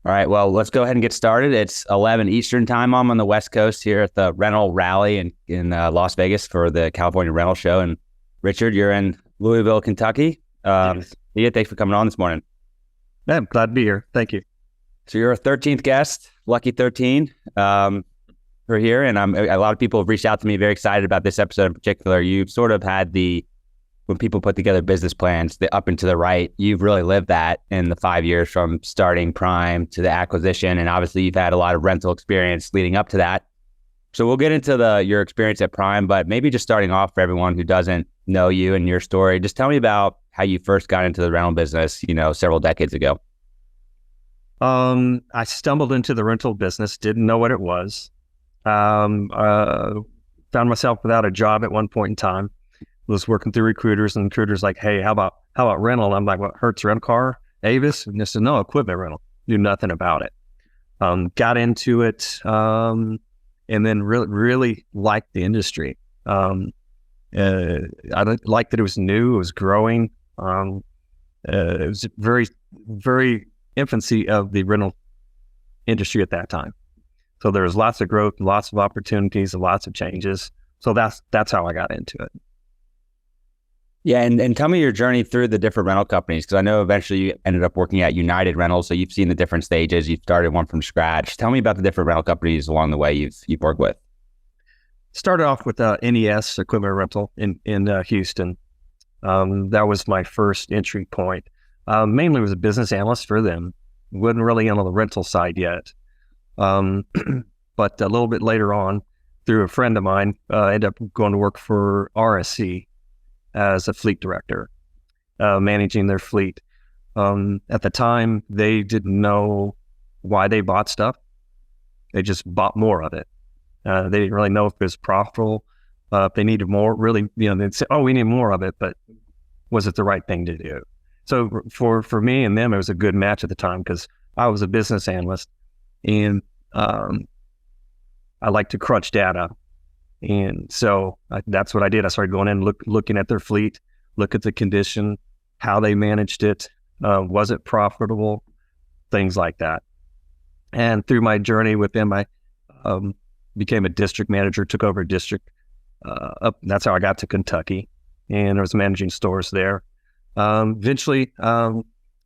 All right, well, let's go ahead and get started. It's 11 Eastern time. I'm on the West Coast here at the rental rally in Las Vegas for the California Rental Show. And Richard, you're in Louisville, Kentucky. Yes. Yeah, thanks for coming on this morning. Yeah, I'm glad to be here. Thank you. So you're a 13th guest, lucky 13 for here. And a lot of people have reached out to me, very excited about this episode in particular. You've sort of had when people put together business plans, the up and to the right, you've really lived that in the 5 years from starting Prime to the acquisition. And obviously you've had a lot of rental experience leading up to that. So we'll get into your experience at Prime, but maybe just starting off for everyone who doesn't know you and your story, just tell me about how you first got into the rental business, several decades ago. I stumbled into the rental business, didn't know what it was. Found myself without a job at one point in time. Was working through recruiters, and recruiters like, hey, how about rental? And I'm like, what, Herc rent car, Avis? And they said, no, equipment rental. Knew nothing about it. Got into it, and then really liked the industry. I liked that it was new, it was growing. It was very, very infancy of the rental industry at that time. So there was lots of growth, lots of opportunities, and lots of changes. So that's how I got into it. Yeah, and tell me your journey through the different rental companies, because I know eventually you ended up working at United Rentals, so you've seen the different stages. You've started one from scratch. Tell me about the different rental companies along the way you've worked with. Started off with NES equipment rental in Houston. That was my first entry point. Mainly was a business analyst for them. Wasn't really on the rental side yet. But a little bit later on, through a friend of mine, I ended up going to work for RSC as a fleet director, managing their fleet. At the time, they didn't know why they bought stuff. They just bought more of it. They didn't really know if it was profitable, if they needed more. Really, they'd say, "Oh, we need more of it," but was it the right thing to do? So for me and them, it was a good match at the time because I was a business analyst, and I like to crunch data. And so that's what I did. I started going in, looking at their fleet, look at the condition, how they managed it, was it profitable, things like that. And through my journey with them, I became a district manager, took over a district. That's how I got to Kentucky, and I was managing stores there. Eventually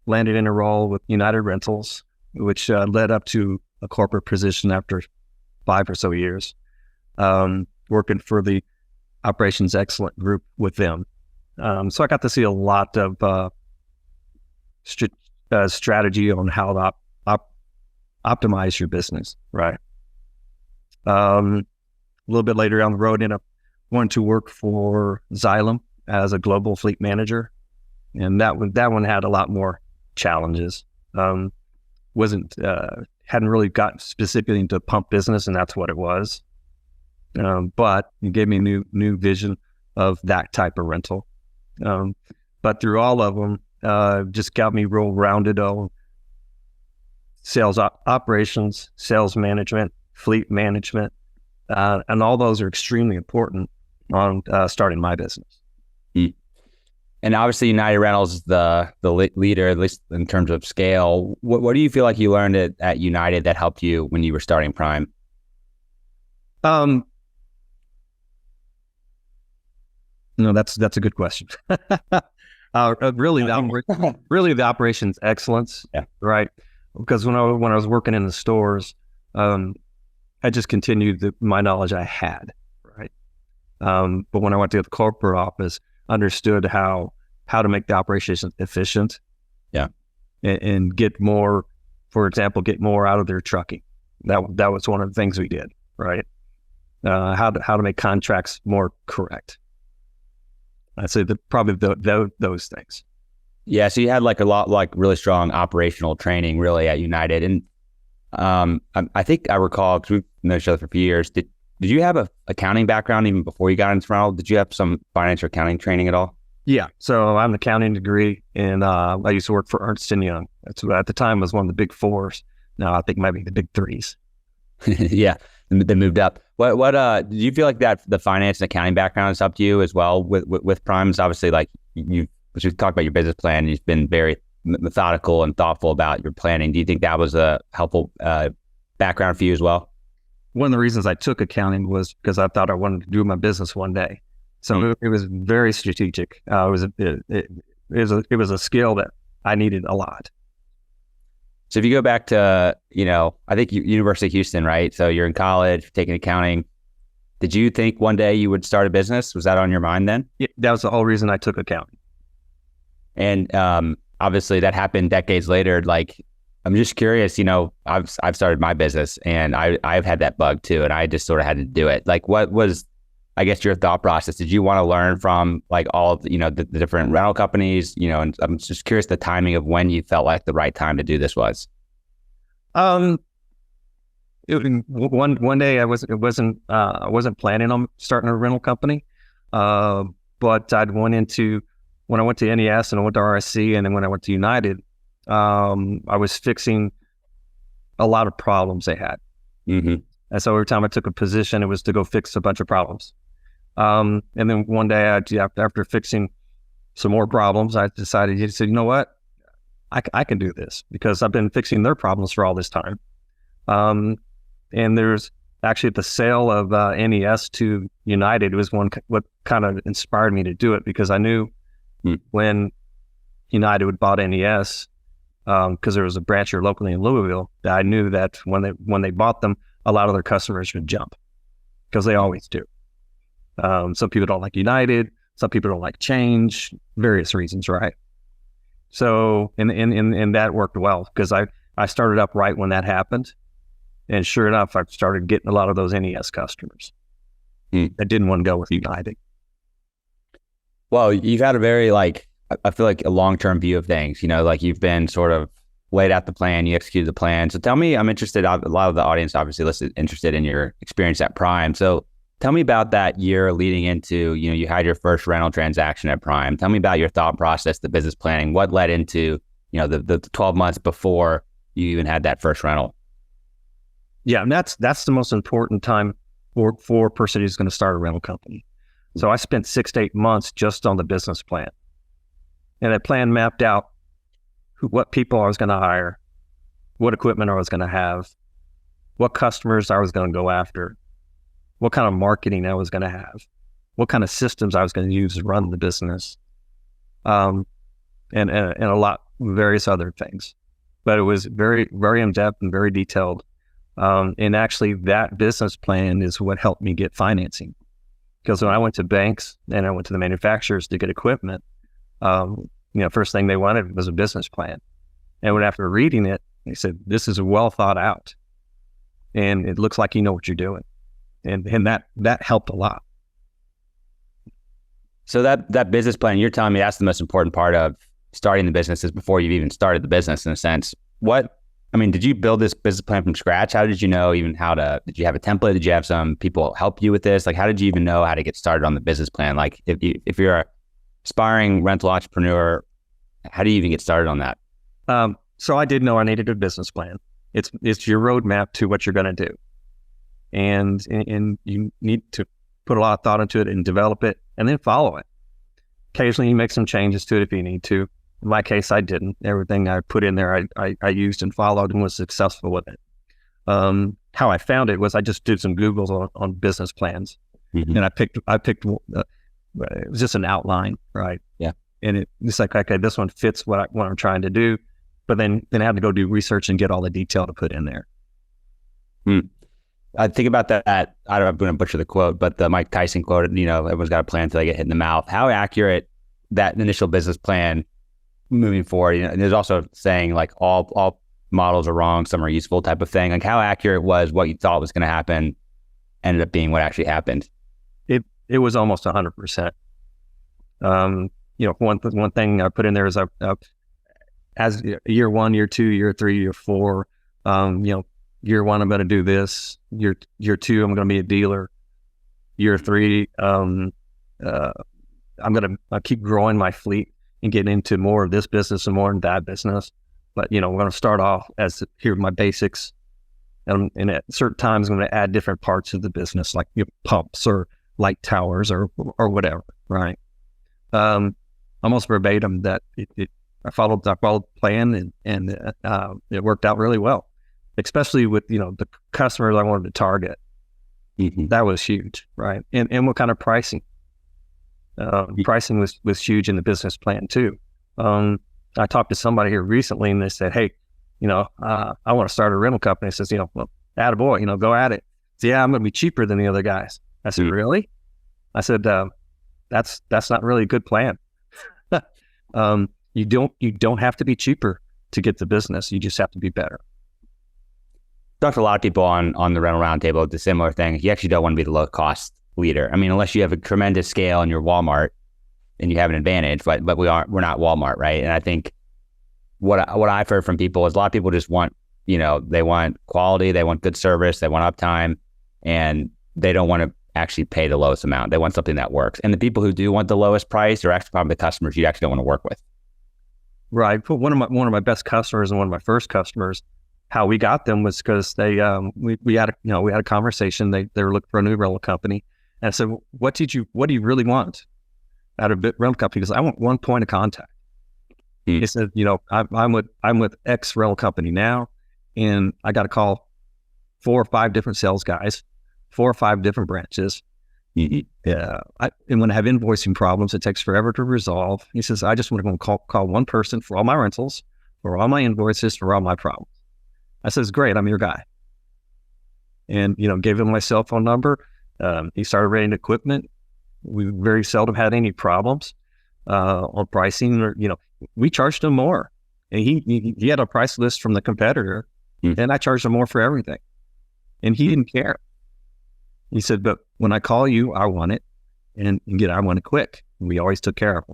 landed in a role with United Rentals, which led up to a corporate position after 5 or so years. Working for the operations excellence group with them. So I got to see a lot of strategy on how to optimize your business, right? A little bit later down the road, ended up wanting to work for Xylem as a global fleet manager. And that one had a lot more challenges. Hadn't really gotten specifically into pump business, and that's what it was. But it gave me a new vision of that type of rental. But through all of them, just got me real rounded on sales operations, sales management, fleet management, and all those are extremely important on starting my business. And obviously United Rentals is the leader, at least in terms of scale. What do you feel like you learned at United that helped you when you were starting Prime? No, that's a good question. Really, the operations excellence, yeah, right? Because when I was working in the stores, I just continued my knowledge I had, right? But when I went to the corporate office, understood how to make the operations efficient, yeah, and get more, for example, get more out of their trucking. That was one of the things we did, right? How to make contracts more correct. I'd say probably those things. Yeah, so you had a lot really strong operational training really at United, and I think I recall because we've known each other for a few years. Did you have a accounting background even before you got into rental? Did you have some financial accounting training at all? Yeah, so I'm an accounting degree, and I used to work for Ernst & Young. That's at the time was one of the big fours. Now I think maybe the big threes. Yeah, they moved up. What do you feel like that the finance and accounting background has helped you as well with Prime? It's obviously like as we talked about your business plan, you've been very methodical and thoughtful about your planning. Do you think that was a helpful background for you as well? One of the reasons I took accounting was because I thought I wanted to do my business one day. So it was very strategic. It was a skill that I needed a lot. So if you go back to, I think University of Houston, right? So you're in college, taking accounting. Did you think one day you would start a business? Was that on your mind then? Yeah, that was the whole reason I took accounting. And obviously that happened decades later. Like, I'm just curious, I've started my business and I've had that bug too. And I just sort of had to do it. Like, what was, I guess, your thought process? Did you want to learn from like all of, the different rental companies, and I'm just curious the timing of when you felt like the right time to do this was. One day I wasn't planning on starting a rental company, but when I went to NES and I went to RSC and then when I went to United, I was fixing a lot of problems they had. Mm-hmm. And so every time I took a position, it was to go fix a bunch of problems. And then one day after fixing some more problems, I decided, you know what, I can do this because I've been fixing their problems for all this time. And there's actually the sale of NES to United was what kind of inspired me to do it, because I knew when United would bought NES, because there was a branch here locally in Louisville, that I knew that when they bought them, a lot of their customers would jump, because they always do. Some people don't like United, some people don't like change, various reasons, right? So, and that worked well, because I started up right when that happened. And sure enough, I started getting a lot of those NES customers that didn't want to go with United. Well, you've had a very, I feel like a long-term view of things, like you've been sort of laid out the plan, you executed the plan. So tell me, I'm interested, a lot of the audience obviously interested in your experience at Prime. So tell me about that year leading into, you had your first rental transaction at Prime. Tell me about your thought process, the business planning, what led into, the 12 months before you even had that first rental. Yeah, and that's the most important time for a person who's going to start a rental company. So I spent 6 to 8 months just on the business plan. And that plan mapped out what people I was going to hire, what equipment I was going to have, what customers I was going to go after, what kind of marketing I was going to have, what kind of systems I was going to use to run the business, and a lot of various other things. But it was very, very in-depth and very detailed. And actually that business plan is what helped me get financing. Because when I went to banks and I went to the manufacturers to get equipment, first thing they wanted was a business plan. And when after reading it, they said, this is well thought out and it looks like you know what you're doing. And that helped a lot. So that business plan, you're telling me that's the most important part of starting the business is before you've even started the business in a sense. Did you build this business plan from scratch? How did you know did you have a template? Did you have some people help you with this? Like, how did you even know how to get started on the business plan? Like if you're an aspiring rental entrepreneur, how do you even get started on that? So I did know I needed a business plan. It's your roadmap to what you're going to do. And you need to put a lot of thought into it and develop it and then follow it. Occasionally you make some changes to it if you need to. In my case, I didn't. Everything I put in there, I used and followed and was successful with it. How I found it was I just did some Googles on business plans, and I picked. It was just an outline, right? Yeah. And it's like, okay, this one fits what I'm trying to do, but then I had to go do research and get all the detail to put in there. I think about that. I'm going to butcher the quote, but the Mike Tyson quote. Everyone's got a plan until they get hit in the mouth. How accurate that initial business plan moving forward, and there's also saying like all models are wrong, some are useful type of thing. Like how accurate was what you thought was going to happen ended up being what actually happened? It was almost 100%. One thing I put in there is as year 1, year 2, year 3, year 4, year 1 I'm going to do this. Year 2 I'm going to be a dealer. Year 3 I'm going to keep growing my fleet and get into more of this business and more in that business. But, we're going to start off as here are my basics. And at certain times, I'm going to add different parts of the business, like pumps or light towers or whatever, right? Almost verbatim that I followed the plan, and it worked out really well, especially with the customers I wanted to target. Mm-hmm. That was huge, right? And what kind of pricing? Pricing was huge in the business plan too. I talked to somebody here recently, and they said, "Hey, I want to start a rental company." I says, "Well, attaboy, go at it." So, yeah, I'm going to be cheaper than the other guys. I said, "Really?" I said, "That's not really a good plan. You don't have to be cheaper to get the business. You just have to be better." Talked to a lot of people on the rental roundtable, the similar thing. You actually don't want to be the low cost leader. I mean, unless you have a tremendous scale and you're Walmart and you have an advantage, but we're not Walmart, right? And I think what I've heard from people is a lot of people just want, they want quality, they want good service, they want uptime, and they don't want to actually pay the lowest amount. They want something that works. And the people who do want the lowest price are actually probably the customers you actually don't want to work with. Right. But one of my best customers and one of my first customers, how we got them was because they we had a conversation. They were looking for a new rental company, and I said, what do you really want out of a rental company? Because I want one point of contact. He said, I'm with X rental company now, and I got to call 4 or 5 different sales guys, 4 or 5 different branches. And when I have invoicing problems, it takes forever to resolve. He says, I just want to call one person for all my rentals, for all my invoices, for all my problems. I says, great, I'm your guy. And, gave him my cell phone number. He started renting equipment. We very seldom had any problems on pricing, or, we charged him more. And he had a price list from the competitor, and I charged him more for everything. And he didn't care. He said, but when I call you, I want it. And I want it quick. And we always took care of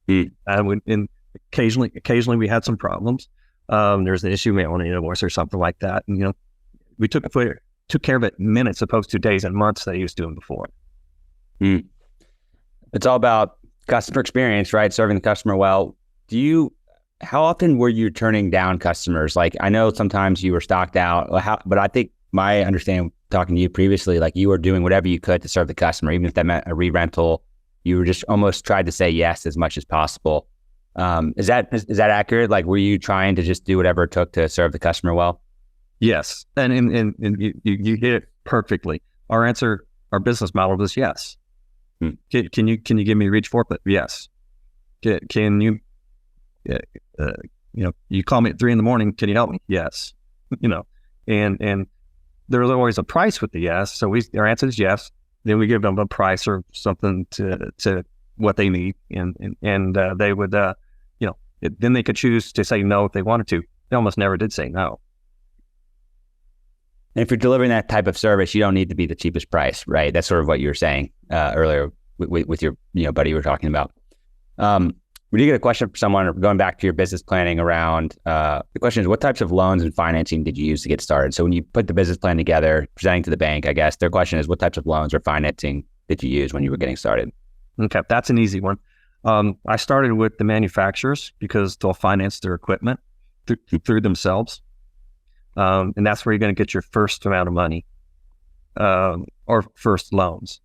him. And occasionally we had some problems. There's an issue, we want an invoice or something like that. And, we took care of it in minutes opposed to days and months that he was doing before. It's all about customer experience, right? Serving the customer well. How often were you turning down customers? Like, I know sometimes you were stocked out, but I think my understanding talking to you previously, like you were doing whatever you could to serve the customer, even if that meant a re-rental, you were just almost tried to say yes as much as possible. Is that accurate? Like, were you trying to just do whatever it took to serve the customer well? Yes. And you hit it perfectly. Our business model was yes. Can you give me a reach for it? Yes. Can you, you call me at 3 a.m. Can you help me? Yes. And there's always a price with the yes. So our answer is yes. Then we give them a price or something to what they need. And they would, then they could choose to say no if they wanted to. They almost never did say no. And if you're delivering that type of service, you don't need to be the cheapest price, right? That's sort of what you were saying earlier with your buddy you were talking about. We did get a question from someone going back to your business planning around, the question is, what types of loans and financing did you use to get started? So when you put the business plan together, presenting to the bank, I guess their question is, what types of loans or financing did you use when you were getting started? Okay, that's an easy one. I started with the manufacturers because they'll finance their equipment through themselves. And that's where you're going to get your first amount of money, or first loans.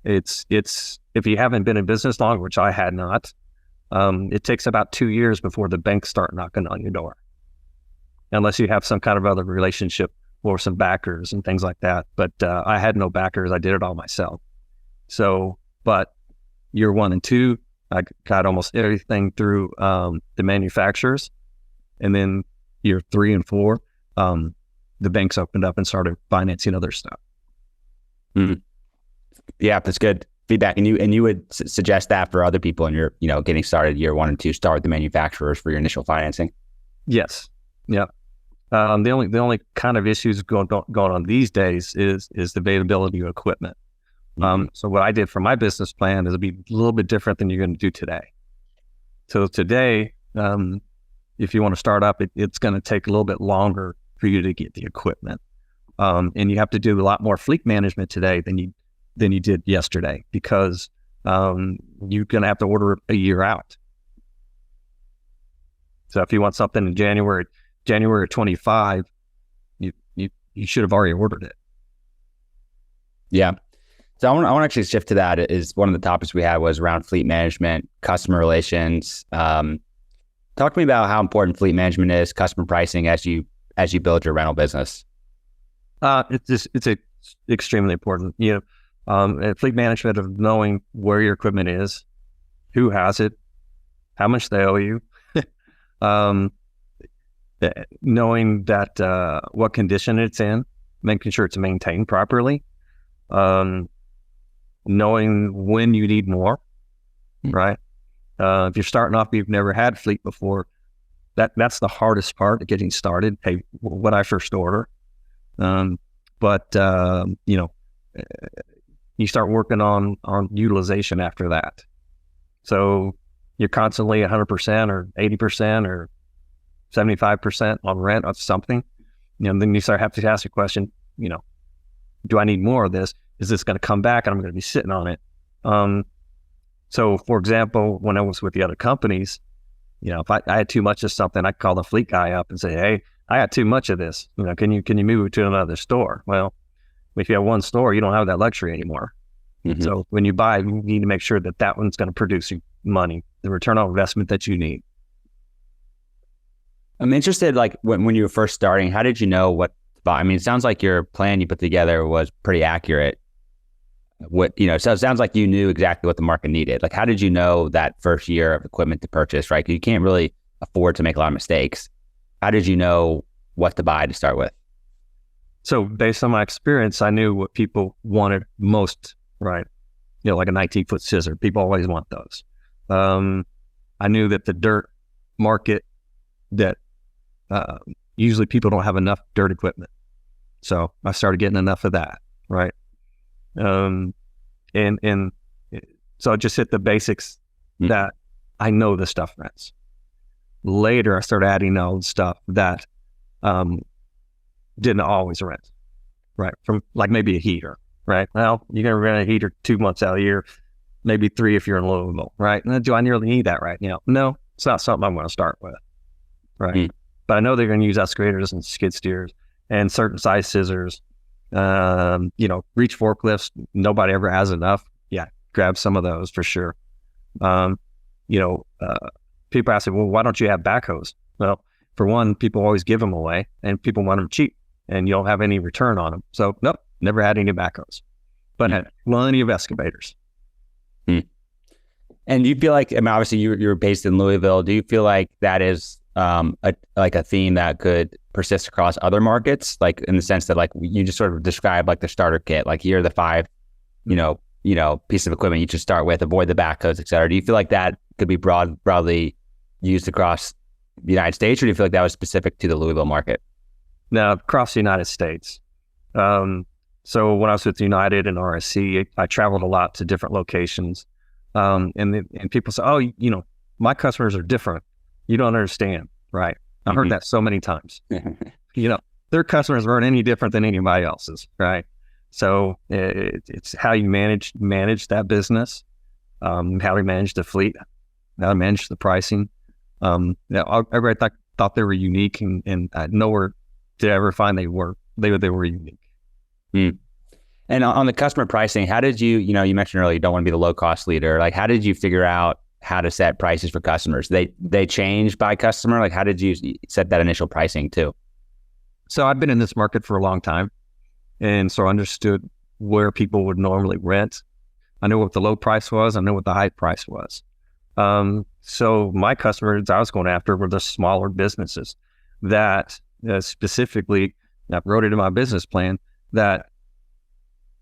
It's if you haven't been in business long, which I had not, it takes about 2 years before the banks start knocking on your door, unless you have some kind of other relationship or some backers and things like that. But I had no backers. I did it all myself. So, but year 1 and 2, I got almost everything through the manufacturers. And then year 3 and 4, the banks opened up and started financing other stuff. Yeah, that's good feedback. And you would suggest that for other people in your, getting started year 1 and 2, start with the manufacturers for your initial financing? Yes. Yeah. The only kind of issues going on these days is the availability of equipment. So what I did for my business plan is it'd be a little bit different than you're going to do today. So today, if you want to start up, it's going to take a little bit longer for you to get the equipment. And you have to do a lot more fleet management today than you did yesterday, because you're going to have to order a year out. So if you want something in January 25, you should have already ordered it. Yeah. So I want to actually shift to that. Is one of the topics we had was around fleet management, customer relations. Talk to me about how important fleet management is, customer pricing as you build your rental business. It's extremely important. Fleet management of knowing where your equipment is, who has it, how much they owe you, knowing that what condition it's in, making sure it's maintained properly, knowing when you need more, right? If you're starting off, you've never had fleet before, that's the hardest part of getting started. Hey, when I first order, you start working on utilization after that. So you're constantly 100% or 80% or 75% on rent of something. Then you start having to ask a question, do I need more of this? Is this going to come back and I'm going to be sitting on it? So for example, when I was with the other companies, if I had too much of something, I'd call the fleet guy up and say, hey, I got too much of this. Can you move it to another store? Well, if you have one store, you don't have that luxury anymore. Mm-hmm. So when you buy, you need to make sure that one's going to produce you money, the return on investment that you need. I'm interested, like when you were first starting, how did you know what to buy? I mean, it sounds like your plan you put together was pretty accurate. So it sounds like you knew exactly what the market needed. Like, how did you know that first year of equipment to purchase, right? 'Cause you can't really afford to make a lot of mistakes. How did you know what to buy to start with? So based on my experience, I knew what people wanted most, right? Like a 19-foot scissor. People always want those. I knew that the dirt market, that usually people don't have enough dirt equipment. So I started getting enough of that, right? And so I just hit the basics that I know the stuff rents. Later, I started adding all the stuff that didn't always rent, right? From like maybe a heater, right? Well, you're going to rent a heater 2 months out of the year, maybe 3 if you're in Louisville, right? And do I nearly need that right now? No, it's not something I'm going to start with, right? But I know they're going to use excavators and skid steers and certain size scissors. Reach forklifts, nobody ever has enough. Yeah, grab some of those for sure. People ask me, well, why don't you have backhoes? Well, for one, people always give them away and people want them cheap and you don't have any return on them. So nope, never had any backhoes, but had plenty of excavators. And do you feel like, I mean, obviously you're based in Louisville. Do you feel like that is a theme that could persist across other markets? Like in the sense that like you just sort of describe like the starter kit, like here are the 5, pieces of equipment you should start with, avoid the backhoes, et cetera. Do you feel like that could be broadly used across the United States, or do you feel like that was specific to the Louisville market? No, across the United States. So when I was with United and RSC, I traveled a lot to different locations. And people say, oh, my customers are different. You don't understand, right? I heard that so many times. Their customers aren't any different than anybody else's, right? So it's how you manage that business, how to manage the fleet, how to manage the pricing. Everybody thought they were unique, and nowhere did I ever find they were unique. And on the customer pricing, how did you mentioned earlier you don't want to be the low cost leader. Like, how did you figure out how to set prices for customers? They change by customer. Like, how did you set that initial pricing too? So I've been in this market for a long time, and so I understood where people would normally rent. I knew what the low price was. I knew what the high price was. So my customers I was going after were the smaller businesses that specifically, I wrote it in my business plan, that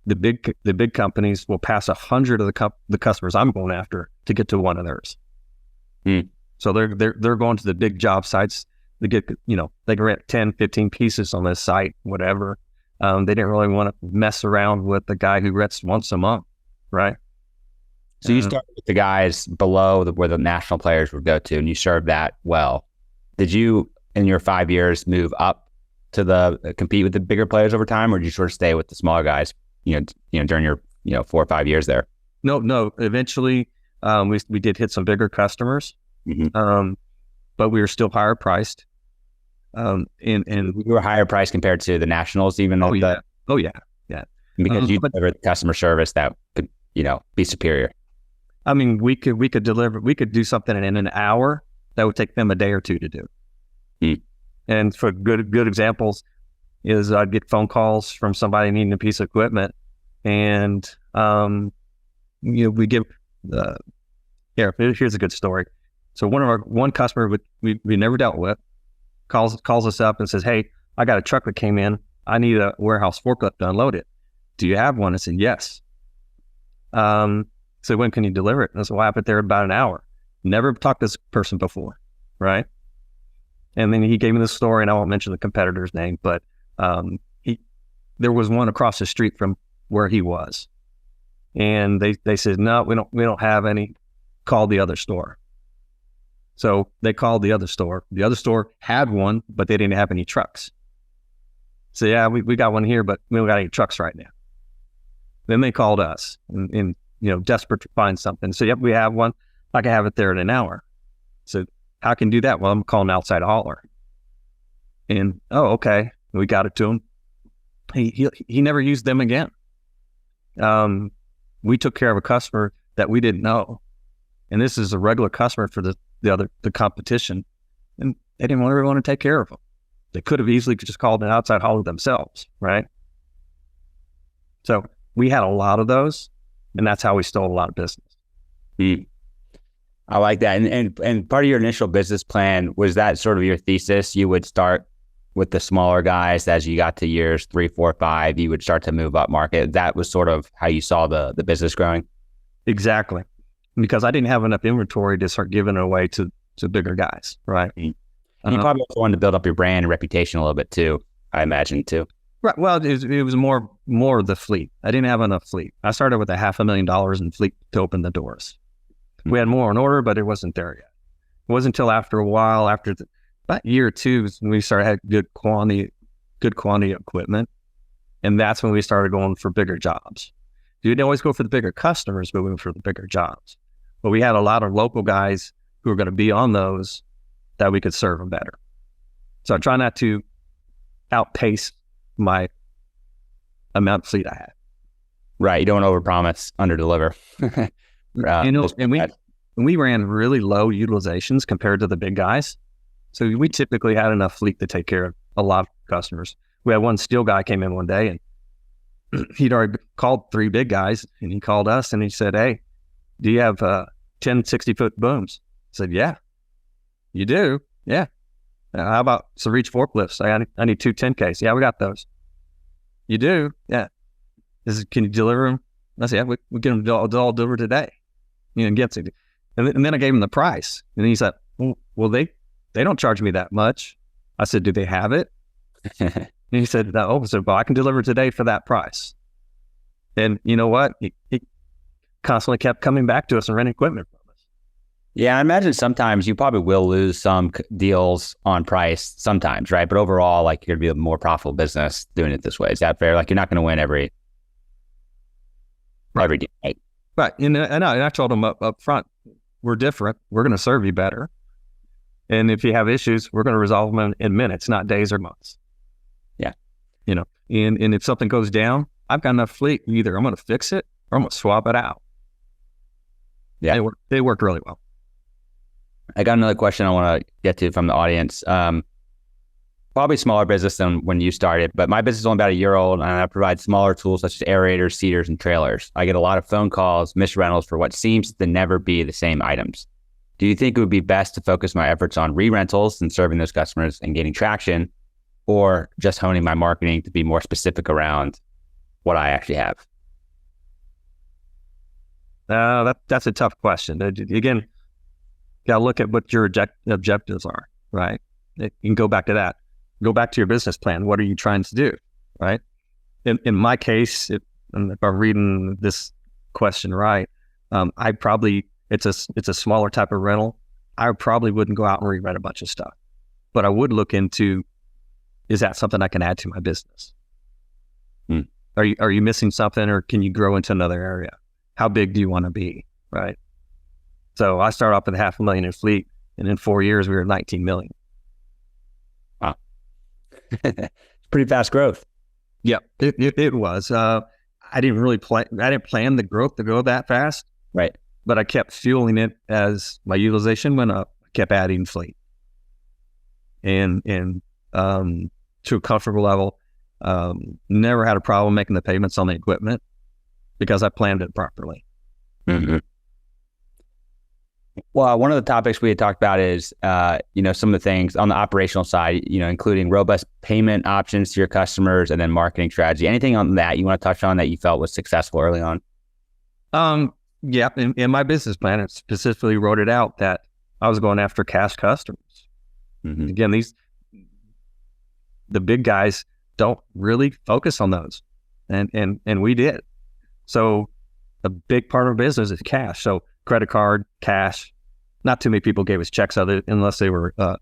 the big companies will pass 100 of the customers I'm going after to get to one of theirs. So they're going to the big job sites. They get, they can rent 10, 15 pieces on this site, whatever. They didn't really want to mess around with the guy who rents once a month, right? So you start with the guys below where the national players would go to, and you served that well. Did you, in your 5 years, move up to compete with the bigger players over time, or did you sort of stay with the smaller guys? During your 4 or 5 years there? No. Eventually, we did hit some bigger customers, but we were still higher priced. And we were higher priced compared to the nationals, even. Oh yeah. Because you delivered customer service that could, be superior. I mean, we could do something in an hour that would take them a day or two to do. Mm. And for good examples is I'd get phone calls from somebody needing a piece of equipment, and we give here's a good story. So one customer we never dealt with calls us up and says, "Hey, I got a truck that came in. I need a warehouse forklift to unload it. Do you have one?" I said, "Yes." So when can you deliver it? And I said, "Well, I have it there in about an hour." Never talked to this person before, right? And then he gave me the story, and I won't mention the competitor's name, but there was one across the street from where he was, and they said, "No, we don't have any. Call the other store." So they called the other store. The other store had one, but they didn't have any trucks. So yeah, we got one here, but we don't got any trucks right now. Then they called us and desperate to find something. So yep, we have one. I can have it there in an hour. So how can you do that? Well, I'm calling outside hauler. And okay, we got it to him. He never used them again. We took care of a customer that we didn't know, and this is a regular customer for the competition, and they didn't really want to take care of them. They could have easily just called an outside hauler themselves, right? So we had a lot of those, and that's how we stole a lot of business. I like that. And part of your initial business plan, was that sort of your thesis? You would start with the smaller guys. As you got to years 3, 4, 5, you would start to move up market. That was sort of how you saw the business growing? Exactly. Because I didn't have enough inventory to start giving it away to bigger guys, right? And you probably also wanted to build up your brand and reputation a little bit too, I imagine too. Right. Well, it was more of the fleet. I didn't have enough fleet. I started with $500,000 in fleet to open the doors. We had more on order, but it wasn't there yet. It wasn't until after a while, about year or two, when we started having good quantity of equipment. And that's when we started going for bigger jobs. You didn't always go for the bigger customers, but we went for the bigger jobs. But we had a lot of local guys who were going to be on those that we could serve them better. So I try not to outpace my amount of fleet I had. Right. You don't want to overpromise, underdeliver. And we ran really low utilizations compared to the big guys. So we typically had enough fleet to take care of a lot of customers. We had one steel guy came in one day, and he'd already called 3 big guys, and he called us and he said, "Hey, do you have 10 60-foot booms?" I said, "Yeah." "You do?" "Yeah." "How about some reach forklifts?" I need 2 10Ks. "Yeah, we got those." "You do?" "Yeah." "Can you deliver them?" I said, "Yeah, we get them all delivered today." Gets it. And then I gave him the price. And he said, well, they don't charge me that much. I said, "Do they have it?" And he said, "No." I said, "Well, I can deliver today for that price." And you know what? He constantly kept coming back to us and renting equipment from us. Yeah, I imagine sometimes you probably will lose some deals on price sometimes, right? But overall, like, you're going to be a more profitable business doing it this way. Is that fair? Like, you're not going to win every deal, right? Right. And I told him up front, we're different. We're going to serve you better. And if you have issues, we're going to resolve them in minutes, not days or months. Yeah. And if something goes down, I've got enough fleet. Either I'm going to fix it or I'm going to swap it out. Yeah. They worked really well. I got another question I want to get to from the audience. Probably smaller business than when you started, but my business is only about a year old, and I provide smaller tools such as aerators, seeders, and trailers. I get a lot of phone calls, missed rentals for what seems to never be the same items. Do you think it would be best to focus my efforts on re-rentals and serving those customers and gaining traction, or just honing my marketing to be more specific around what I actually have? That's a tough question. Again, you got to look at what your objectives are, right? You can go back to that. Go back to your business plan. What are you trying to do, right? In my case, if I'm reading this question right, it's a smaller type of rental. I probably wouldn't go out and re-rent a bunch of stuff, but I would look into, is that something I can add to my business? Are you missing something, or can you grow into another area? How big do you want to be, right? So I started off with $500,000 in fleet, and in 4 years we were 19 million. Wow. Pretty fast growth. Yeah, it was. I didn't plan the growth to go that fast. Right. But I kept fueling it as my utilization went up. I kept adding fleet and to a comfortable level. Never had a problem making the payments on the equipment because I planned it properly. Mm-hmm. Well, one of the topics we had talked about is, some of the things on the operational side, including robust payment options to your customers and then marketing strategy. Anything on that you want to touch on that you felt was successful early on? Yeah. In my business plan, it specifically wrote it out that I was going after cash customers. Mm-hmm. Again, the big guys don't really focus on those. And we did. So a big part of our business is cash. So credit card, cash. Not too many people gave us checks unless they were they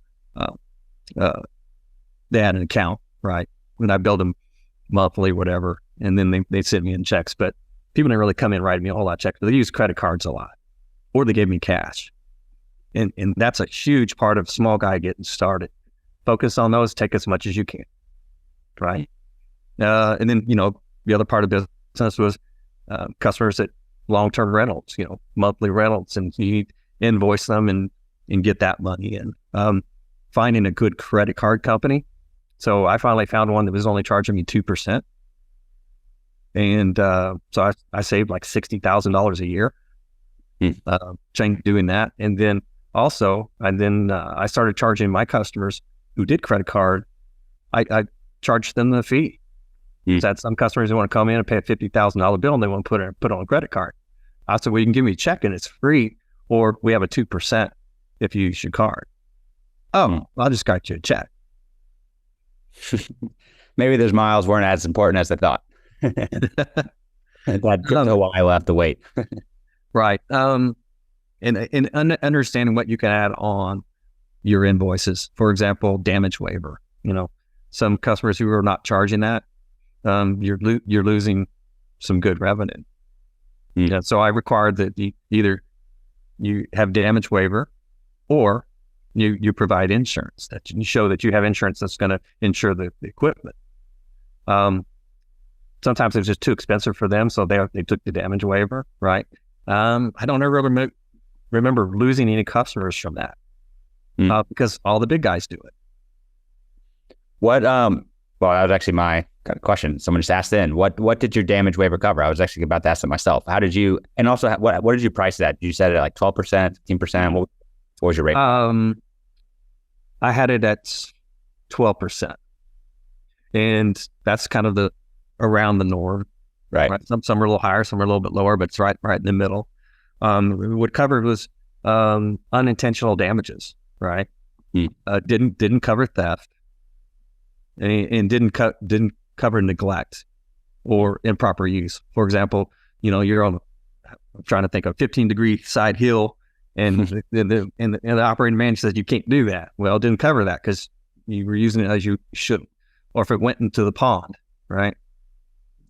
had an account, right? When I billed them monthly, whatever, and then they sent me in checks. But people didn't really come in writing me a whole lot of checks. But they use credit cards a lot, or they gave me cash, and that's a huge part of small guy getting started. Focus on those. Take as much as you can, right? And then the other part of business was customers that long-term rentals, monthly rentals, and you need to invoice them and get that money in. Finding a good credit card company. So I finally found one that was only charging me 2%. And so I saved like $60,000 a year doing that. And then also, I started charging my customers who did credit card, I charged them the fee. So I had some customers who want to come in and pay a $50,000 bill and they want to put it on a credit card. I said, well, you can give me a check and it's free, or we have a 2% if you use your card. Oh, I'll just write you a check. Maybe those miles weren't as important as I thought. That took a while I have to wait. Right. And understanding what you can add on your invoices. For example, damage waiver. Some customers who are not charging that, you're losing some good revenue. Yeah, so I required that either you have damage waiver or you provide insurance, that you show that you have insurance that's going to insure the equipment. Sometimes it's just too expensive for them, so they took the damage waiver, right? I don't ever remember losing any customers from that because all the big guys do it. Well, that was actually my question. Someone just asked in, what did your damage waiver cover? I was actually about to ask it myself. How did you, and also what did you price it at? Did you set it at like 12%, 15%? What was your rate? I had it at 12%. And that's kind of around the norm. Right. Some are a little higher, some are a little bit lower, but it's right in the middle. What covered was unintentional damages, right? Didn't cover theft. And didn't cover neglect or improper use. For example, you're on, I'm trying to think of 15-degree side hill, and the operating manager says you can't do that. Well, it didn't cover that because you were using it as you shouldn't. Or if it went into the pond, right?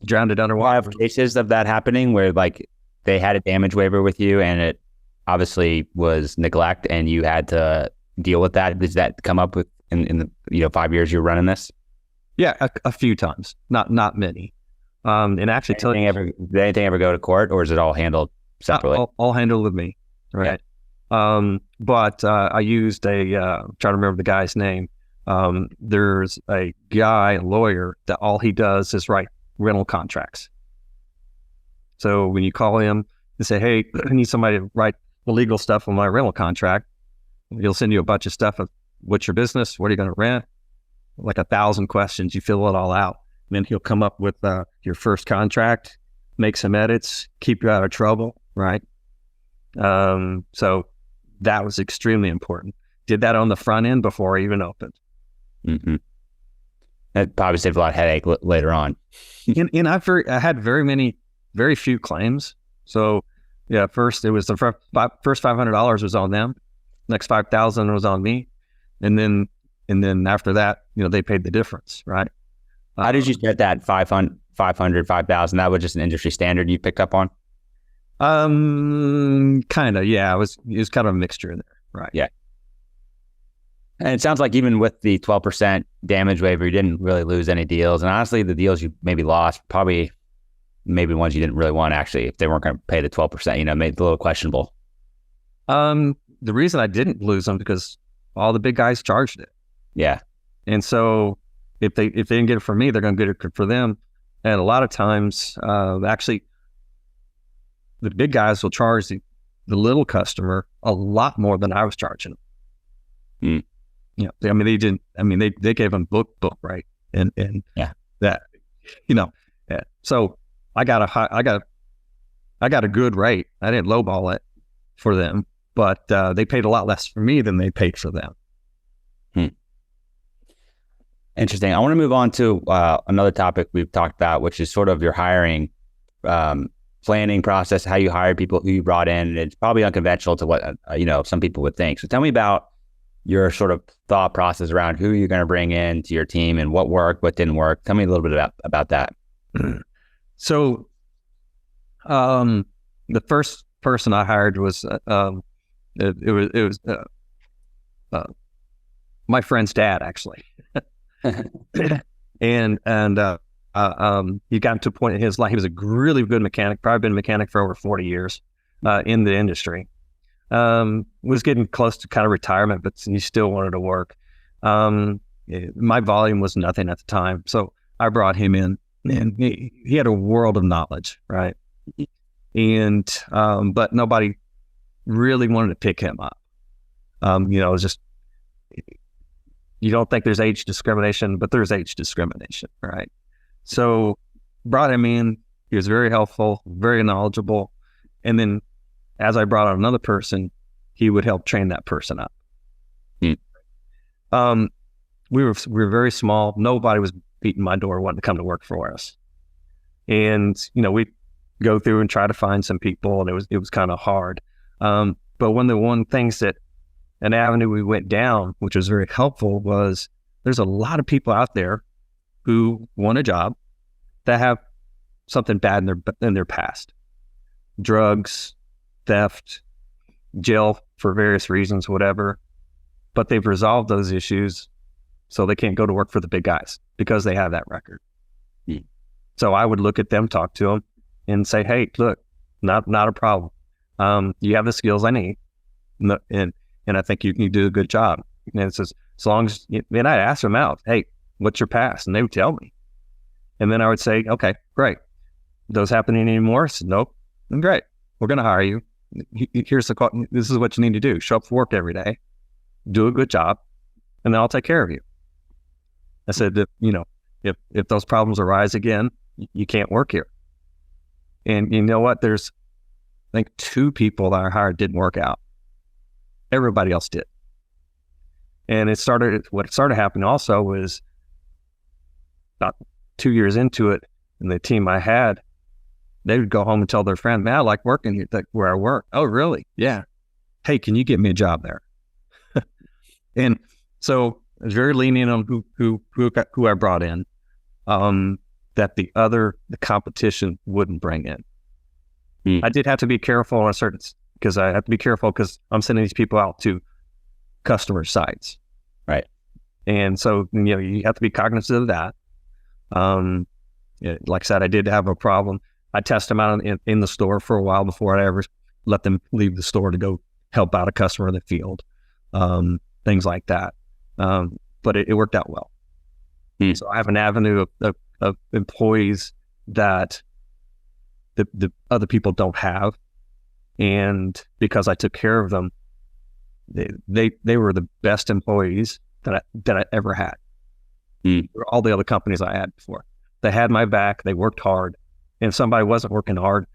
Drowned it underwater. I have cases of that happening where like they had a damage waiver with you and it obviously was neglect and you had to deal with that. Does that come up with in the 5 years you're running this? Yeah, a few times, not many. And actually, did anything ever go to court, or is it all handled separately? All handled with me, right? Yeah. But I used trying to remember the guy's name. There's a lawyer that all he does is write rental contracts. So when you call him and say, "Hey, I need somebody to write the legal stuff on my rental contract," he'll send you a bunch of stuff of what's your business, what are you going to rent, like 1,000 questions. You fill it all out, and then he'll come up with your first contract, make some edits, keep you out of trouble, right? So that was extremely important. Did that on the front end before I even opened. Mm-hmm. That probably saved a lot of headache later on. And I had very few claims. So yeah, first it was the first $500 was on them. Next 5,000 was on me. And then after that, they paid the difference, right? How did you set that 500, 5,000? That was just an industry standard you picked up on? Kind of, yeah. It was kind of a mixture in there, right? Yeah. And it sounds like even with the 12% damage waiver, you didn't really lose any deals. And honestly, the deals you maybe lost, probably maybe ones you didn't really want, actually, if they weren't going to pay the 12%, made it a little questionable. the reason I didn't lose them because all the big guys charged it. Yeah. And so if they didn't get it from me, they're going to get it for them. And a lot of times, actually, the big guys will charge the little customer a lot more than I was charging them. You know, I mean, they didn't. I mean, they gave them book right, and that, you know, so I got a good rate. I didn't lowball it for them, but they paid a lot less for me than they paid for them. Interesting. I want to move on to another topic we've talked about, which is sort of your hiring planning process, how you hire people, who you brought in. And it's probably unconventional to what some people would think. So tell me about your sort of thought process around who you're going to bring in to your team and what worked, what didn't work. Tell me a little bit about that. So the first person I hired was my friend's dad, actually. and he got to a point in his life, he was a really good mechanic, probably been a mechanic for over 40 years in the industry. Was getting close to kind of retirement, but he still wanted to work. My volume was nothing at the time, so I brought him in, and he had a world of knowledge, right? And but nobody really wanted to pick him up. It was just, you don't think there's age discrimination, but there's age discrimination, right? So brought him in. He was very helpful, very knowledgeable. And then as I brought on another person, he would help train that person up. We were very small. Nobody was beating my door wanting to come to work for us. And, we'd go through and try to find some people, and it was kind of hard. But one of the things that an avenue we went down, which was very helpful, was there's a lot of people out there who want a job that have something bad in their past. Drugs, theft, jail for various reasons, whatever. But they've resolved those issues, so they can't go to work for the big guys because they have that record. So I would look at them, talk to them, and say, hey, look, not a problem. You have the skills I need. And I think you can do a good job. And it says, as long as, and I'd ask them out, hey, what's your past? And they would tell me. And then I would say, okay, great. Those happening anymore? I said, nope. Then great. We're going to hire you. This is what you need to do. Show up for work every day, do a good job, and then I'll take care of you. I said that, if those problems arise again, you can't work here. And you know what? There's, I think, 2 people that I hired didn't work out. Everybody else did. And what started happening also was about 2 years into it, and the team I had, they would go home and tell their friend, man, I like working here, where I work. Oh, really? Yeah. Hey, can you get me a job there? And so I was very lenient on who I brought in, that the competition wouldn't bring in. I did have to be careful on because I have to be careful because I'm sending these people out to customer sites. Right. And so, you have to be cognizant of that. Like I said, I did have a problem. I test them out in the store for a while before I ever let them leave the store to go help out a customer in the field, things like that. But it worked out well. So I have an avenue of employees that the other people don't have. And because I took care of them, they were the best employees that I ever had. All the other companies I had before, they had my back. They worked hard. And if somebody wasn't working hard,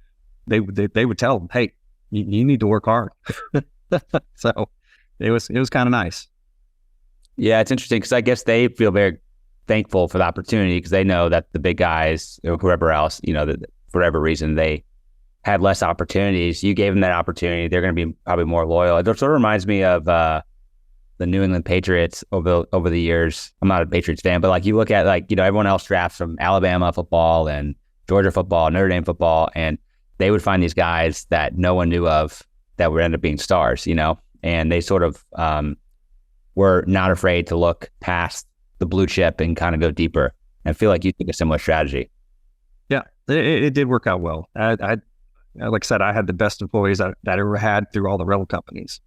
they would tell them, hey, you need to work hard. So it was kind of nice. Yeah, it's interesting because I guess they feel very thankful for the opportunity because they know that the big guys or whoever else, that for whatever reason they had less opportunities. You gave them that opportunity. They're going to be probably more loyal. It sort of reminds me of the New England Patriots over the years. I'm not a Patriots fan, but you look at everyone else drafts from Alabama football and Georgia football, Notre Dame football, and they would find these guys that no one knew of that would end up being stars, and they sort of were not afraid to look past the blue chip and kind of go deeper. And I feel like you took a similar strategy. Yeah, it did work out well. I like I said, I had the best employees that I ever had through all the rental companies.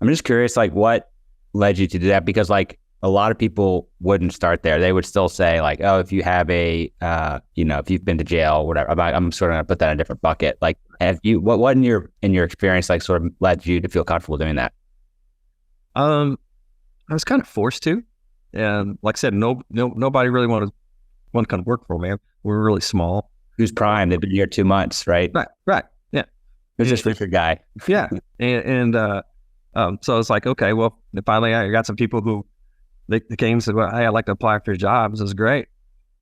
I'm just curious, like, what led you to do that? Because like a lot of people wouldn't start there. They would still say like, oh, if you have a, if you've been to jail, whatever. I'm sort of going to put that in a different bucket. Like, have you, what in your experience, like sort of led you to feel comfortable doing that? I was kind of forced to, and like I said, nobody really wanted to come work for me. We were really small. Who's prime? They've been here 2 months, right? Right. Yeah. Who's this Richard guy? Yeah. So it's like, okay, well, finally I got some people who they came and said, well, hey, I'd like to apply for your jobs. It was great.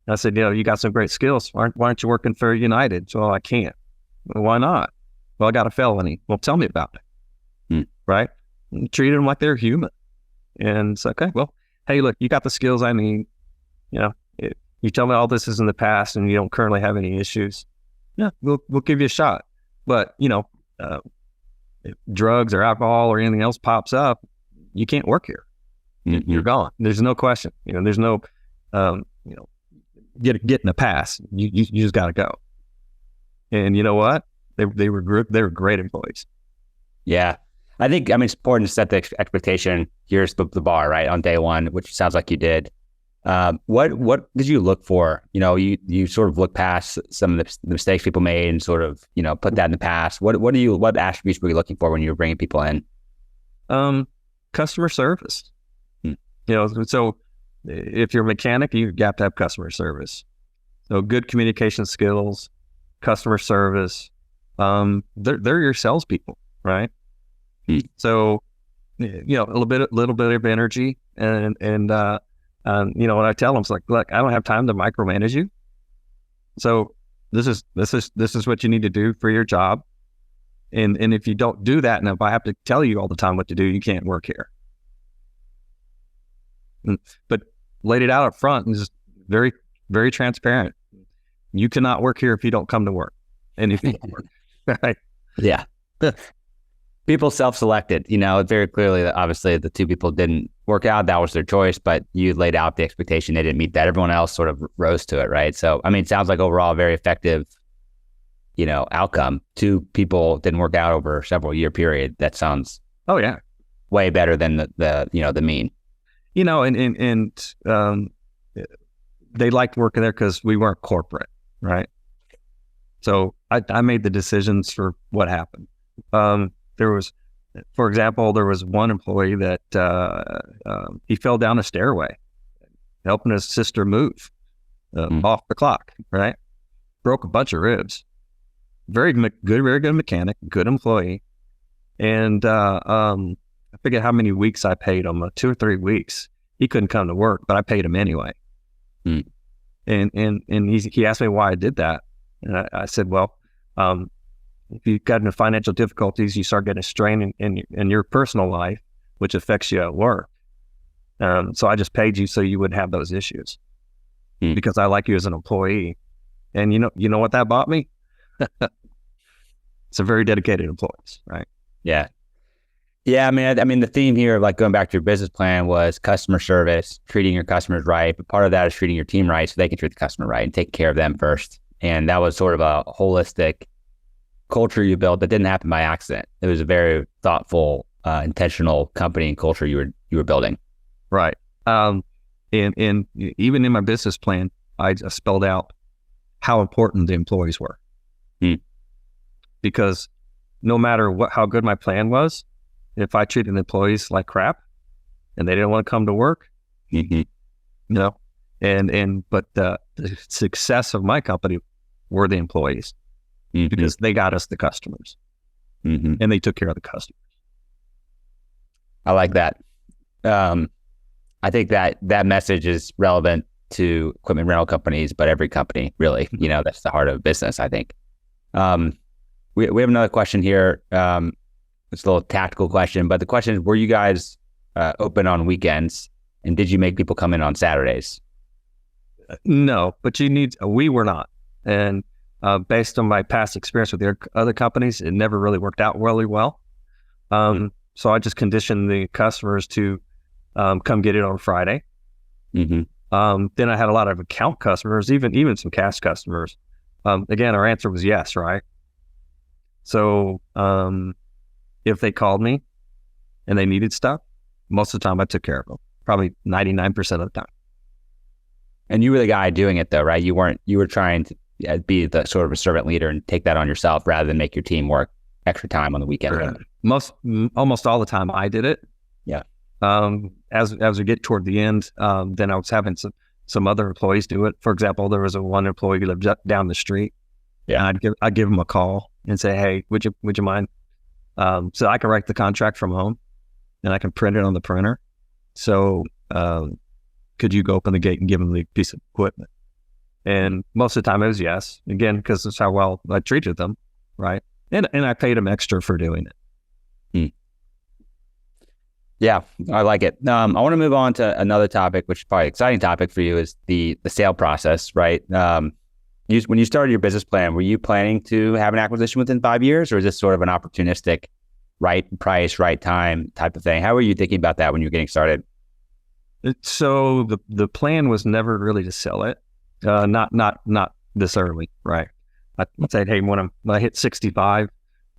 And I said, you got some great skills. Why aren't you working for United? So I can't. Well, why not? Well, I got a felony. Well, tell me about it. Right? And treat them like they're human. And it's okay, well, hey, look, you got the skills I need. You tell me all this is in the past and you don't currently have any issues. Yeah, we'll give you a shot. But, if drugs or alcohol or anything else pops up, you can't work here. Mm-hmm. You're gone. There's no question. There's no, getting a pass. You just got to go. And you know what? They were great employees. Yeah. I think, it's important to set the expectation. Here's the bar, right? On day one, which sounds like you did. What did you look for? You sort of look past some of the mistakes people made and sort of, put that in the past. What attributes were you looking for when you were bringing people in? Customer service. So if you're a mechanic, you have to have customer service. So good communication skills, customer service. They're your salespeople, right? So, a little bit of energy and what I tell them is like, look, I don't have time to micromanage you. So this is what you need to do for your job. And if you don't do that, and if I have to tell you all the time what to do, you can't work here. But laid it out up front and just very, very transparent. You cannot work here if you don't come to work. And if you don't work, right? Yeah. People self-selected, very clearly that obviously the two people didn't work out. That was their choice, but you laid out the expectation. They didn't meet that. Everyone else sort of rose to it, right? So, it sounds like overall a very effective, outcome. Two people didn't work out over a several year period. That sounds way better than the mean. They liked working there because we weren't corporate, right? So I made the decisions for what happened. There was one employee that he fell down a stairway, helping his sister move off the clock, right? Broke a bunch of ribs. Very good mechanic, good employee. And I forget how many weeks I paid him, 2 or 3 weeks. He couldn't come to work, but I paid him anyway. And he asked me why I did that. And I said, well, if you got into financial difficulties, you start getting a strain in your personal life, which affects you at work. So I just paid you so you wouldn't have those issues because I like you as an employee. And you know what that bought me? It's a very dedicated employees, right? Yeah. Yeah. The theme here, like going back to your business plan, was customer service, treating your customers right. But part of that is treating your team right so they can treat the customer right and take care of them first. And that was sort of a holistic culture you built that didn't happen by accident. It was a very thoughtful, intentional company and culture you were building. Right. And even in my business plan, I spelled out how important the employees were. Because no matter how good my plan was, if I treated the employees like crap and they didn't want to come to work, but the success of my company were the employees because they got us the customers and they took care of the customers. I like that. I think that message is relevant to equipment rental companies, but every company really, that's the heart of business, I think. We have another question here. It's a little tactical question, but the question is, were you guys open on weekends, and did you make people come in on Saturdays? No, but we were not. And based on my past experience with the other companies, it never really worked out really well. So I just conditioned the customers to come get it on Friday. Then I had a lot of account customers, even some cash customers. Again, our answer was yes, right? So if they called me and they needed stuff, most of the time I took care of them, probably 99% of the time. And you were the guy doing it though, right? You were trying to be the sort of a servant leader and take that on yourself rather than make your team work extra time on the weekend. Almost all the time I did it. Yeah. As we get toward the end, then I was having some other employees do it. For example, there was one employee who lived down the street. Yeah. And I'd give him a call and say, hey, would you mind? So I can write the contract from home and I can print it on the printer. So, could you go open the gate and give him the piece of equipment? And most of the time it was yes, again, because that's how well I treated them. Right. And I paid them extra for doing it. Yeah, I like it. I want to move on to another topic, which is probably an exciting topic for you, is the sale process, right? When you started your business plan, were you planning to have an acquisition within 5 years, or is this sort of an opportunistic, right price, right time type of thing? How were you thinking about that when you were getting started? So the plan was never really to sell it, not this early, right? I said, hey, when I hit 65,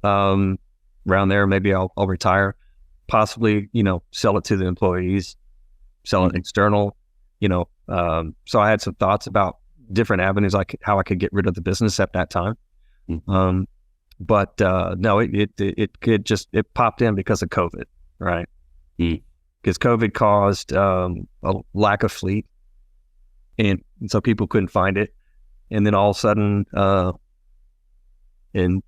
around there, maybe I'll retire. Possibly, sell it to the employees, sell it external, so I had some thoughts about different avenues, like how I could get rid of the business at that time. But no, it popped in because of COVID, right? Because COVID caused a lack of fleet, and so people couldn't find it. And then all of a sudden, in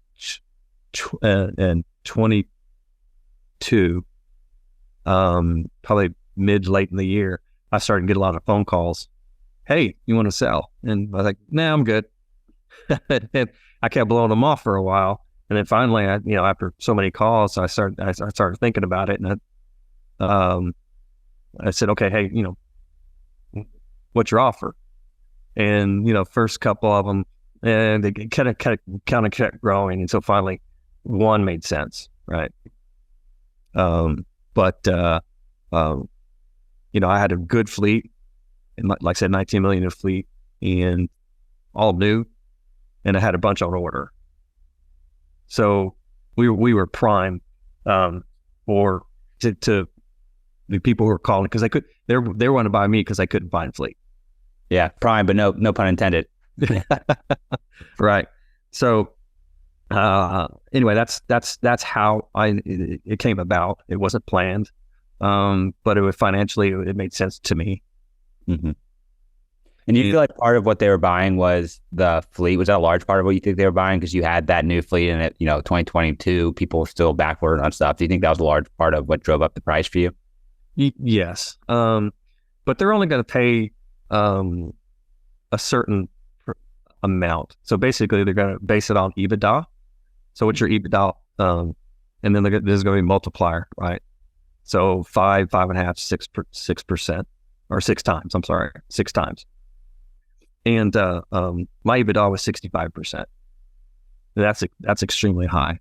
22, probably late in the year, I started to get a lot of phone calls. Hey, you want to sell? And I was like, nah, I'm good. And I kept blowing them off for a while. And then finally, after so many calls, I started thinking about it. And I said, okay, hey, what's your offer? And, first couple of them, and they kind of kept growing. And so finally one made sense. Right. But I had a good fleet, and like I said, 19 million in fleet, and all new, and I had a bunch on order. So we were prime for to the people who were calling, because they wanted to buy me because I couldn't find fleet. Yeah, prime, but no pun intended. Right. So anyway, that's how it came about. It wasn't planned, but financially it made sense to me. Mm-hmm. And you feel like part of what they were buying was the fleet? Was that a large part of what you think they were buying? Because you had that new fleet in it, 2022, people were still backward on stuff. Do you think that was a large part of what drove up the price for you? Yes. But they're only going to pay a certain amount. So basically they're going to base it on EBITDA. So what's your EBITDA? And then there's going to be a multiplier, right? So 5.5, 6%, or 6 times. I'm sorry, 6 times. And my EBITDA was 65%. That's extremely high.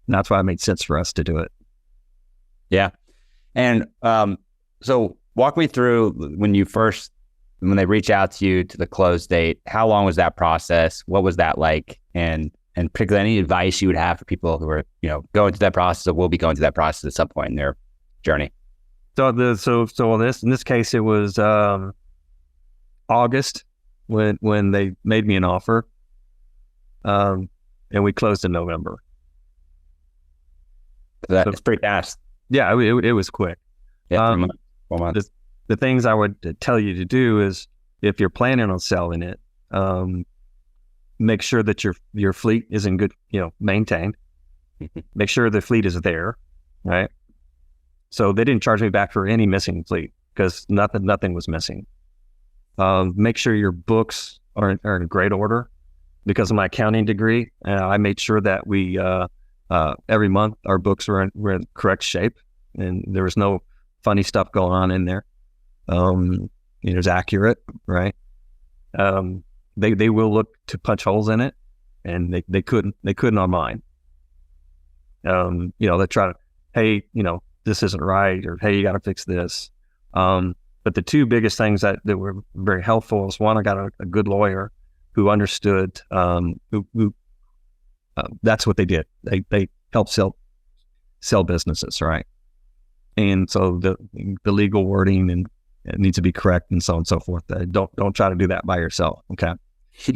And that's why it made sense for us to do it. Yeah. And so walk me through when they reach out to you to the close date. How long was that process? What was that like? And particularly any advice you would have for people who are, going through that process, or will be going through that process at some point in their journey? So in this case, it was August when they made me an offer, and we closed in November. That's pretty fast. Yeah, it was quick. Yeah, 3 months, 4 months. The things I would tell you to do is, if you're planning on selling it, make sure that your fleet is in good, maintained. Make sure the fleet is there, right? So they didn't charge me back for any missing fleet, because nothing was missing. Make sure your books are in great order. Because of my accounting degree, I made sure that we every month our books were in correct shape, and there was no funny stuff going on in there. It was accurate, right? They will look to punch holes in it, and they couldn't on mine. They try to, hey, this isn't right, or hey, you got to fix this. But the two biggest things that were very helpful is, one, I got a good lawyer who understood, that's what they did. They helped sell businesses, right? And so the legal wording and it needs to be correct and so on and so forth. Don't try to do that by yourself. Okay.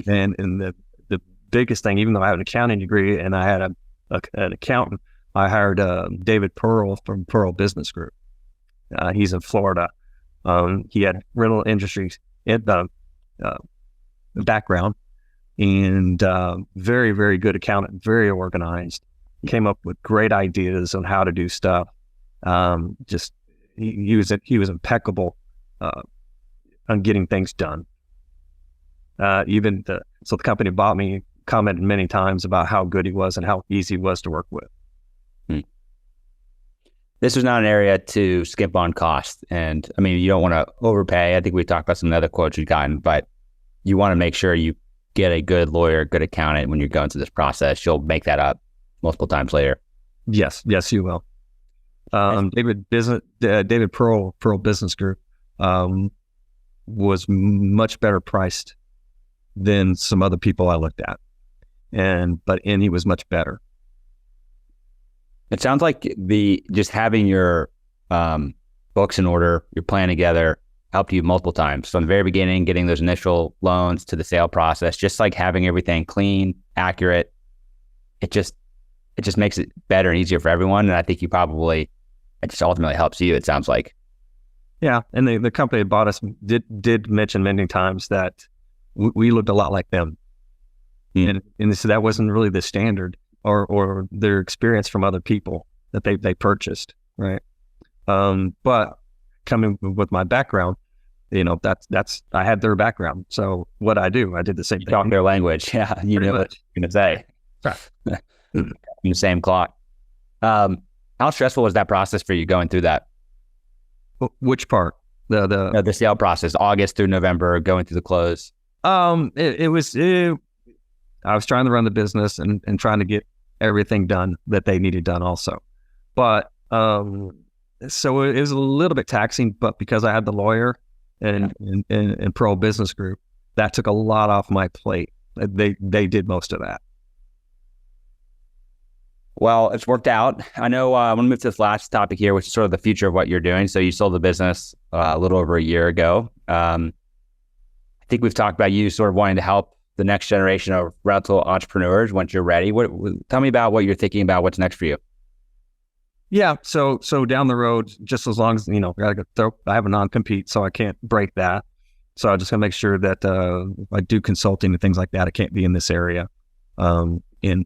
and the biggest thing, even though I have an accounting degree and I had an accountant, I hired David Pearl from Pearl Business Group. He's in Florida. He had rental industry background and very, very good accountant, very organized. Came up with great ideas on how to do stuff. He was impeccable on getting things done. So the company bought me, commented many times about how good he was and how easy he was to work with. This is not an area to skimp on cost. And I mean, you don't want to overpay. I think we talked about some of the other quotes you've gotten, but you want to make sure you get a good lawyer, good accountant when you're going through this process. You'll make that up multiple times later. Yes, you will. David Pearl Business Group was much better priced than some other people I looked at, and he was much better. It sounds like just having your books in order, your plan together, helped you multiple times. From the very beginning, getting those initial loans to the sale process, just like having everything clean, accurate. It just makes it better and easier for everyone. And I think it just ultimately helps you, it sounds like. Yeah. And the company that bought us did mention many times that we looked a lot like them. And so that wasn't really the standard or their experience from other people that they purchased. Right. But coming with my background, that's I had their background. So what I did the same thing. Talk their language. Yeah. You know what you're going to say. Right. In the same clock. How stressful was that process for you going through that? Which part? The sale process, August through November, going through the close. I was trying to run the business and trying to get everything done that they needed done also. But so it was a little bit taxing, but because I had the lawyer and Pro Business Group, that took a lot off my plate. They did most of that. Well, it's worked out. I know I want to move to this last topic here, which is sort of the future of what you're doing. So you sold the business a little over a year ago. I think we've talked about you sort of wanting to help the next generation of rental entrepreneurs once you're ready. Tell me about what you're thinking about. What's next for you? Yeah. So down the road, just as long as, I have a non-compete, so I can't break that. So I'm just going to make sure that if I do consulting and things like that, I can't be in this area. And,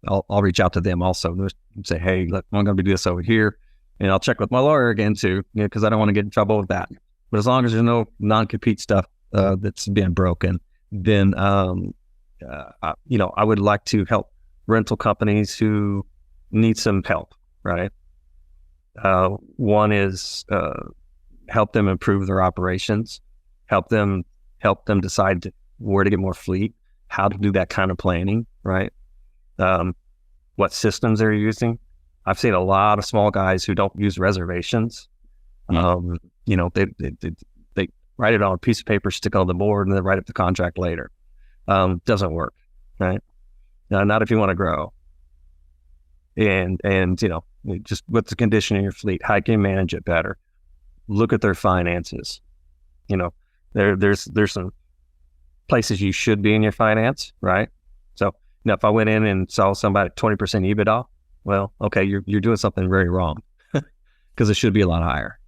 I'll reach out to them also and say, hey, look, I'm going to do this over here. And I'll check with my lawyer again too, because I don't want to get in trouble with that. But as long as there's no non-compete stuff that's being broken, then, I would like to help rental companies who need some help, right? One is help them improve their operations, help them decide where to get more fleet, how to do that kind of planning, right? What systems they're using. I've seen a lot of small guys who don't use reservations. They write it on a piece of paper, stick it on the board, and then write up the contract later. Doesn't work, right? Not if you want to grow. And just what's the condition of your fleet? How can you manage it better? Look at their finances. There's some places you should be in your finance, right? So if I went in and saw somebody 20% EBITDA, well, okay, you're doing something very wrong because it should be a lot higher.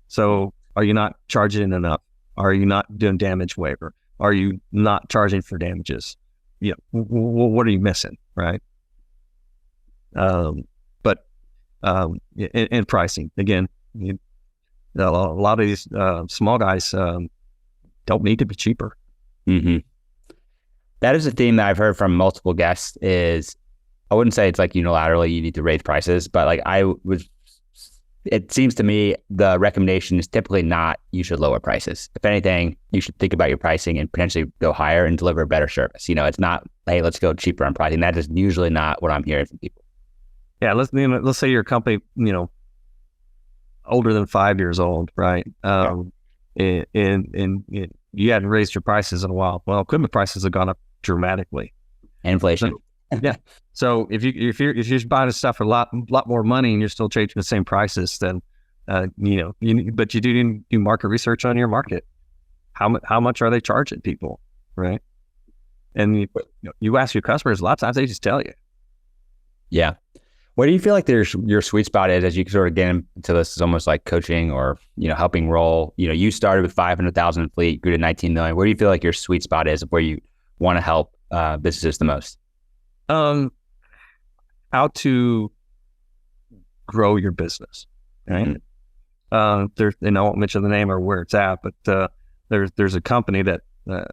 So are you not charging enough? Are you not doing damage waiver? Are you not charging for damages? What are you missing, right? But in pricing, again, a lot of these small guys don't need to be cheaper. Mm-hmm. That is a theme that I've heard from multiple guests is, I wouldn't say it's like unilaterally you need to raise prices, but it seems to me the recommendation is typically not you should lower prices. If anything, you should think about your pricing and potentially go higher and deliver a better service. It's not, hey, let's go cheaper on pricing. That is usually not what I'm hearing from people. Yeah, let's say you're a company, older than 5 years old, right? And you hadn't raised your prices in a while. Well, equipment prices have gone up dramatically. Inflation. Yeah. So if you're buying stuff for a lot more money and you're still charging the same prices, then But you do market research on your market. How much are they charging people, right? And you ask your customers, a lot of times they just tell you. Yeah. What do you feel like your sweet spot is as you sort of get into this, is almost like coaching or, helping role? You started with 500,000 in fleet, grew to 19 million. Where do you feel like your sweet spot is, where you want to help businesses the most? How to grow your business, right? Mm-hmm. I won't mention the name or where it's at, but there's a company that I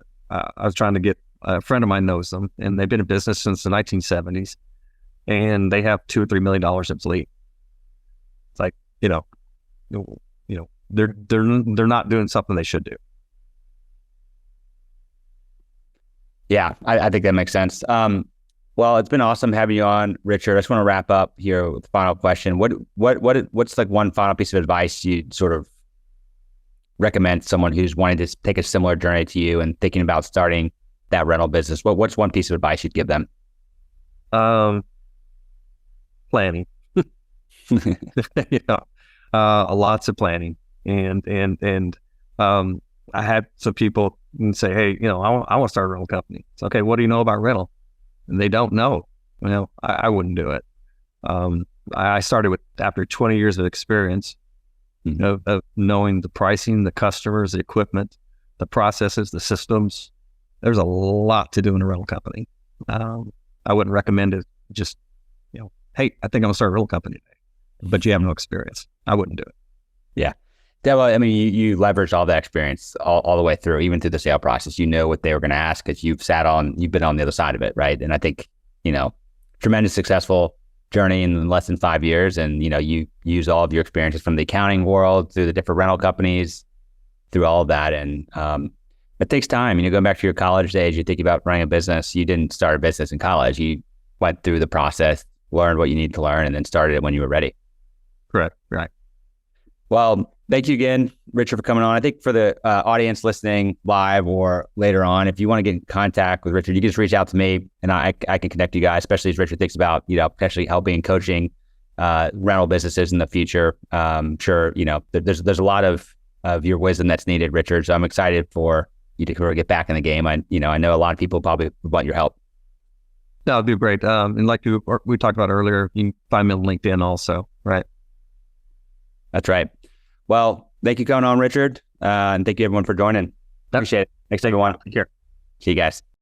was trying to get. A friend of mine knows them, and they've been in business since the 1970s, and they have $2 or $3 million in fleet. It's like, they're not doing something they should do. Yeah, I think that makes sense. Well, it's been awesome having you on, Richard. I just want to wrap up here with the final question. What's like one final piece of advice you'd sort of recommend to someone who's wanting to take a similar journey to you and thinking about starting that rental business? What's one piece of advice you'd give them? Planning. Lots of planning. And I had some people say, hey, I want to start a rental company. It's okay. What do you know about rental? And they don't know. I wouldn't do it. I started after 20 years of experience, mm-hmm. of knowing the pricing, the customers, the equipment, the processes, the systems. There's a lot to do in a rental company. I wouldn't recommend it just, hey, I think I'm gonna start a rental company today, but you have no experience. I wouldn't do it. Yeah. Well, I mean, you leveraged all that experience all the way through, even through the sale process. You know what they were going to ask because you've been on the other side of it, right? And I think, tremendous successful journey in less than 5 years. And, you use all of your experiences from the accounting world through the different rental companies, through all of that. And it takes time. Going back to your college days, you think about running a business. You didn't start a business in college. You went through the process, learned what you need to learn, and then started it when you were ready. Correct. Right. Well, thank you again, Richard, for coming on. I think for the audience listening live or later on, if you want to get in contact with Richard, you can just reach out to me and I can connect you guys, especially as Richard thinks about, potentially helping and coaching rental businesses in the future. Sure, there's a lot of your wisdom that's needed, Richard. So I'm excited for you to sort of get back in the game. I know a lot of people probably want your help. That would be great. And like we talked about earlier, you can find me on LinkedIn also, right? That's right. Well, thank you for coming on, Richard. And thank you everyone for joining. Appreciate it. Thanks everyone. Take care. See you guys.